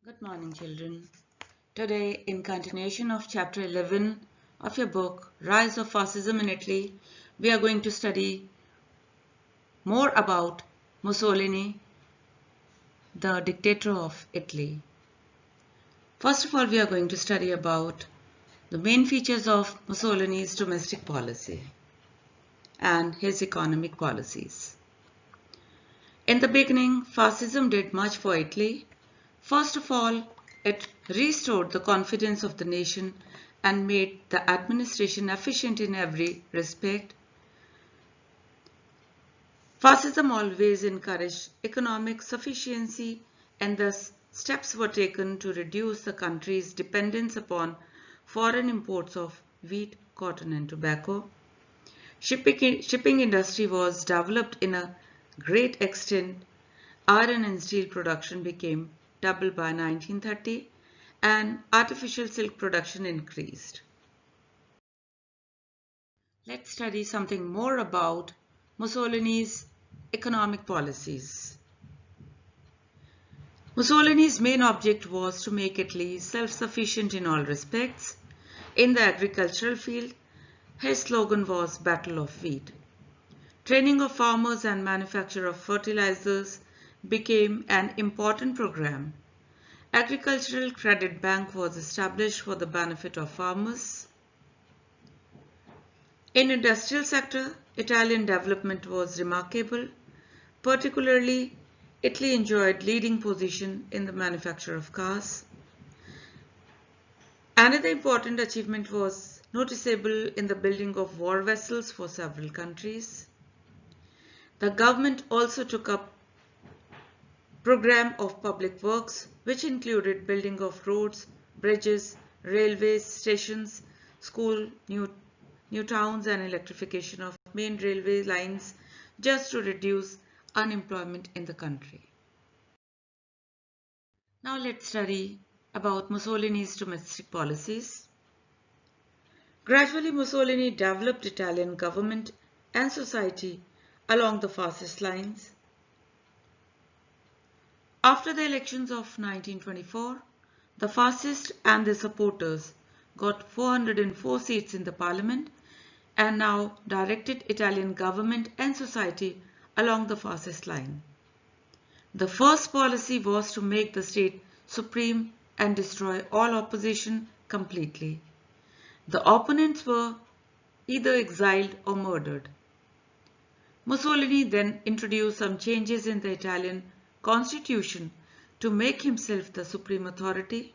Good morning, children. Today, in continuation of Chapter 11 of your book, Rise of Fascism in Italy, we are going to study more about Mussolini, the dictator of Italy. First of all, we are going to study about the main features of Mussolini's domestic policy and his economic policies. In the beginning, fascism did much for Italy. First of all, it restored the confidence of the nation and made the administration efficient in every respect. Fascism always encouraged economic sufficiency, and thus steps were taken to reduce the country's dependence upon foreign imports of wheat, cotton and tobacco. Shipping industry was developed in a great extent. Iron and steel production became double by 1930 and artificial silk production increased. Let's study something more about Mussolini's economic policies. Mussolini's main object was to make Italy self-sufficient in all respects. In the agricultural field, his slogan was Battle of Wheat. Training of farmers and manufacture of fertilizers became an important program. Agricultural Credit Bank was established for the benefit of farmers. In industrial sector, Italian development was remarkable. Particularly, Italy enjoyed leading position in the manufacture of cars. Another important achievement was noticeable in the building of war vessels for several countries. The government also took up program of public works, which included building of roads, bridges, railways, stations, school, new towns and electrification of main railway lines just to reduce unemployment in the country. Now let's study about Mussolini's domestic policies. Gradually, Mussolini developed Italian government and society along the fascist lines. After the elections of 1924, the fascists and their supporters got 404 seats in the parliament and now directed Italian government and society along the fascist line. The first policy was to make the state supreme and destroy all opposition completely. The opponents were either exiled or murdered. Mussolini then introduced some changes in the Italian constitution to make himself the supreme authority.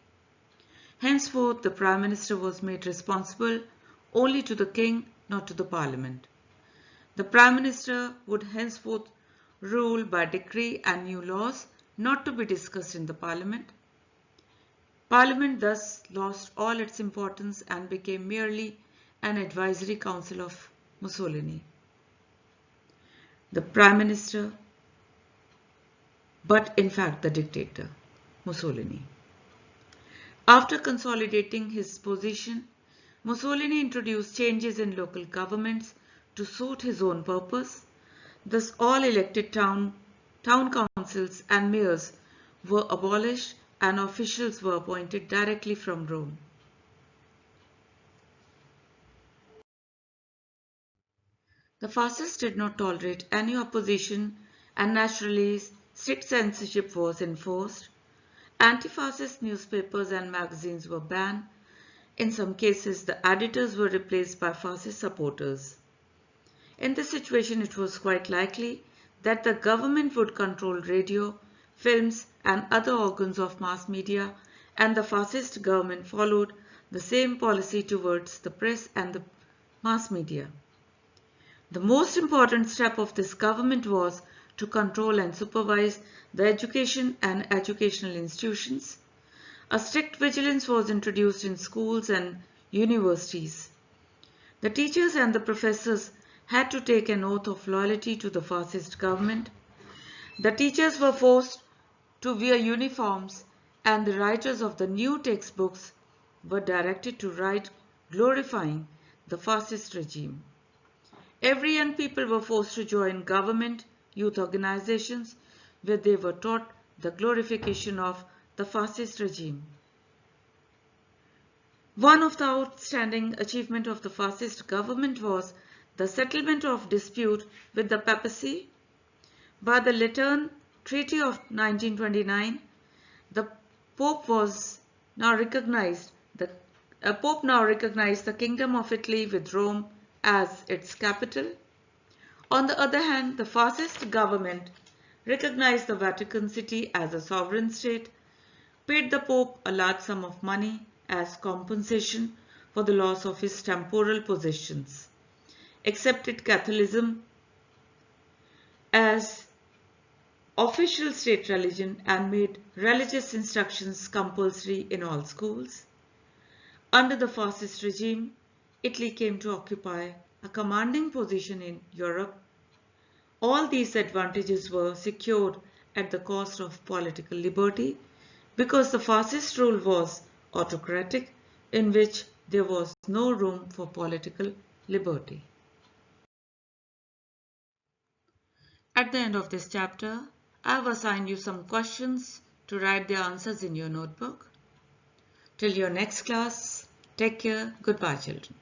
Henceforth, the Prime Minister was made responsible only to the King, not to the Parliament. The Prime Minister would henceforth rule by decree and new laws, not to be discussed in the Parliament. Parliament thus lost all its importance and became merely an advisory council of Mussolini. The Prime Minister, but in fact the dictator, Mussolini. After consolidating his position, Mussolini introduced changes in local governments to suit his own purpose. Thus all elected town councils and mayors were abolished and officials were appointed directly from Rome. The fascists did not tolerate any opposition and naturally strict censorship was enforced. Anti-fascist newspapers and magazines were banned. In some cases, the editors were replaced by fascist supporters. In this situation, it was quite likely that the government would control radio, films and other organs of mass media, and the fascist government followed the same policy towards the press and the mass media. The most important step of this government was to control and supervise the education and educational institutions. A strict vigilance was introduced in schools and universities. The teachers and the professors had to take an oath of loyalty to the fascist government. The teachers were forced to wear uniforms and the writers of the new textbooks were directed to write glorifying the fascist regime. Every young people were forced to join government youth organizations where they were taught the glorification of the fascist regime. One of the outstanding achievements of the fascist government was the settlement of dispute with the papacy. By the Lateran Treaty of 1929, the Pope now recognized the Kingdom of Italy with Rome as its capital. On the other hand, the fascist government recognized the Vatican City as a sovereign state, paid the Pope a large sum of money as compensation for the loss of his temporal possessions, accepted Catholicism as official state religion, and made religious instructions compulsory in all schools. Under the fascist regime, Italy came to occupy a commanding position in Europe. All these advantages were secured at the cost of political liberty because the fascist rule was autocratic, in which there was no room for political liberty. At the end of this chapter, I have assigned you some questions to write the answers in your notebook. Till your next class, take care. Goodbye, children.